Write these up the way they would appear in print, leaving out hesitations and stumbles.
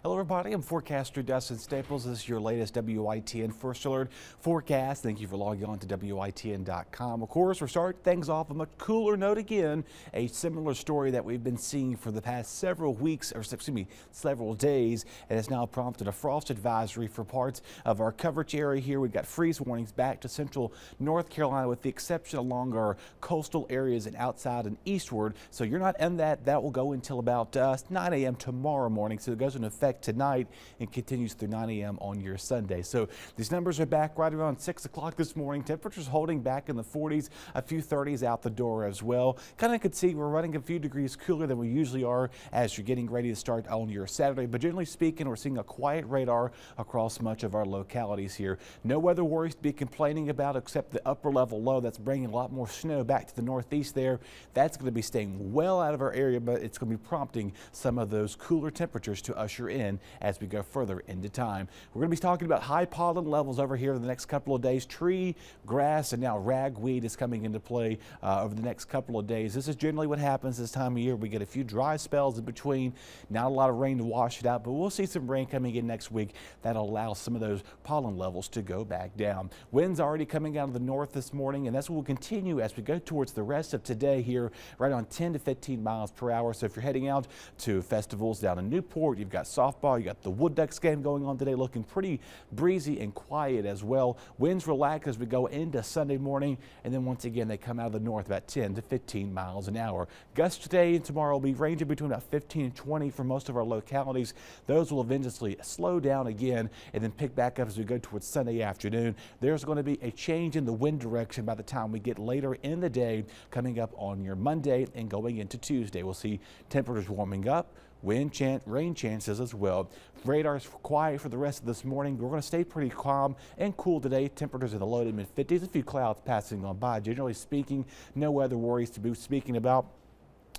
Hello everybody, I'm forecaster Dustin Staples. This is your latest WITN First Alert forecast. Thank you for logging on to WITN.com. Of course, we're starting things off a much cooler note again, a similar story that we've been seeing for the past several weeks, or excuse me, several days, and has now prompted a frost advisory for parts of our coverage area here. We've got freeze warnings back to central North Carolina with the exception along our coastal areas and outside and eastward. So you're not in that. That will go until about 9 a.m. tomorrow morning. So it goes into effect tonight and continues through 9 a.m. on your Sunday. So these numbers are back right around 6 o'clock this morning. Temperatures holding back in the 40s, a few 30s out the door as well. Kind of could see we're running a few degrees cooler than we usually are as you're getting ready to start on your Saturday. But generally speaking, we're seeing a quiet radar across much of our localities here. No weather worries to be complaining about except the upper level low that's bringing a lot more snow back to the northeast there. That's going to be staying well out of our area, but it's going to be prompting some of those cooler temperatures to usher in as we go further into time. We're going to be talking about high pollen levels over here in the next couple of days. Tree, grass, and now ragweed is coming into play over the next couple of days. This is generally what happens this time of year. We get a few dry spells in between, not a lot of rain to wash it out, but we'll see some rain coming in next week that'll allow some of those pollen levels to go back down. Winds already coming out of the north this morning, and that's what will continue as we go towards the rest of today here, right on 10 to 15 miles per hour. So if you're heading out to festivals down in Newport, you've got softball, you got the Wood Ducks game going on today, looking pretty breezy and quiet as well. Winds relax as we go into Sunday morning, and then once again they come out of the north about 10 to 15 miles an hour. Gusts today and tomorrow will be ranging between about 15 and 20 for most of our localities. Those will eventually slow down again and then pick back up as we go towards Sunday afternoon. There's going to be a change in the wind direction by the time we get later in the day, coming up on your Monday and going into Tuesday. We'll see temperatures warming up, rain chances as well. Radar's quiet for the rest of this morning. We're going to stay pretty calm and cool today. Temperatures in the low to mid 50s. A few clouds passing on by. Generally speaking, no weather worries to be speaking about.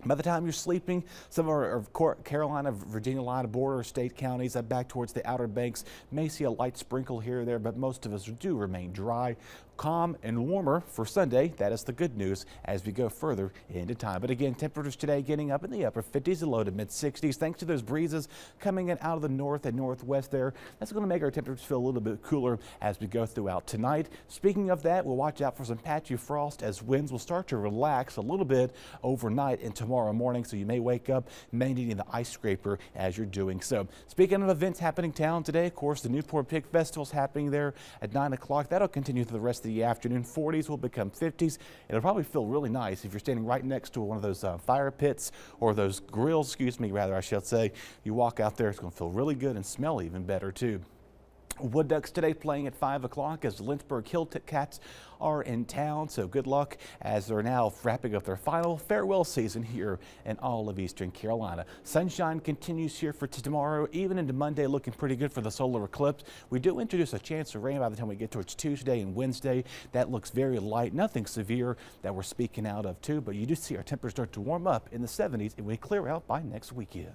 By the time you're sleeping, some of our Carolina, Virginia line of border state counties back towards the Outer Banks may see a light sprinkle here or there, but most of us do remain dry, calm, and warmer for Sunday. That is the good news as we go further into time. But again, temperatures today getting up in the upper 50s and low to mid 60s thanks to those breezes coming in out of the north and northwest there. That's going to make our temperatures feel a little bit cooler as we go throughout tonight. Speaking of that, we'll watch out for some patchy frost as winds will start to relax a little bit overnight and tomorrow morning, so you may wake up may needing the ice scraper as you're doing so. Speaking of events happening town today, of course, the Newport Pig Festival is happening there at 9 o'clock. That'll continue through the rest of the afternoon. 40s will become 50s. It'll probably feel really nice if you're standing right next to one of those fire pits or those grills, excuse me, rather I should say. You walk out there, it's going to feel really good and smell even better too. Wood Ducks today playing at 5 o'clock as the Lynchburg Hillcats are in town, so good luck as they're now wrapping up their final farewell season here in all of Eastern Carolina. Sunshine continues here for tomorrow, even into Monday, looking pretty good for the solar eclipse. We do introduce a chance of rain by the time we get towards Tuesday and Wednesday. That looks very light, nothing severe that we're speaking out of too, but you do see our temperatures start to warm up in the 70s and we clear out by next weekend.